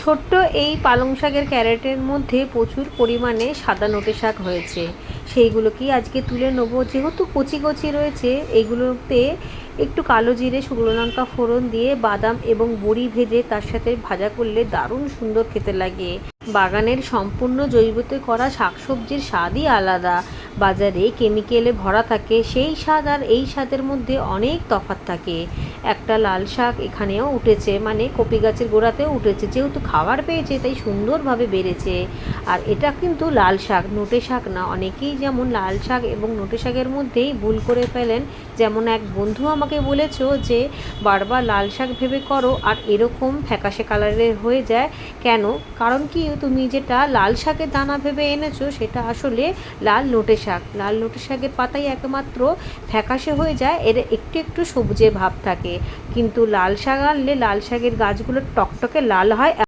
ছোট্ট এই পালং শাকের ক্যারেটের মধ্যে প্রচুর পরিমাণে সাদা নোটে শাক হয়েছে, সেইগুলোকেই আজকে তুলে নেবো। যেহেতু কচি কচি রয়েছে, এইগুলোতে একটু কালো জিরে, শুকনো লঙ্কা ফোড়ন দিয়ে বাদাম এবং বড়ি ভেজে তার সাথে ভাজা করলে দারুণ সুন্দর খেতে লাগে। বাগানের সম্পূর্ণ জৈবতে করা শাকসবজির স্বাদই আলাদা। বাজারে কেমিক্যালে ভরা থাকে, সেই স্বাদ আর এই স্বাদের মধ্যে অনেক তফাৎ থাকে। একটা লাল শাক এখানেও উঠেছে, মানে কপি গাছের গোড়াতেও উঠেছে, যেহেতু খাবার পেয়েছে তাই সুন্দরভাবে বেড়েছে। আর এটা কিন্তু লাল শাক, নোটে শাক না। অনেকেই যেমন লাল শাক এবং নোটে শাকের মধ্যেই ভুল করে ফেলেন। যেমন এক বন্ধু আমাকে বলেছো যে বারবার লাল শাক ভেবে করো আর এরকম ফ্যাকাশে কালারের হয়ে যায় কেন? কারণ কি, তুমি যেটা লাল শাকের দানা ভেবে এনেছো সেটা আসলে লাল নোটে শাক। লাল নোটে শাকের পাতাই একমাত্র ফ্যাকাশে হয়ে যায়, এর একটু একটু সবুজে ভাব থাকে। কিন্তু লাল শাক আনলে লাল শাকের গাছগুলো টকটকে লাল হয়।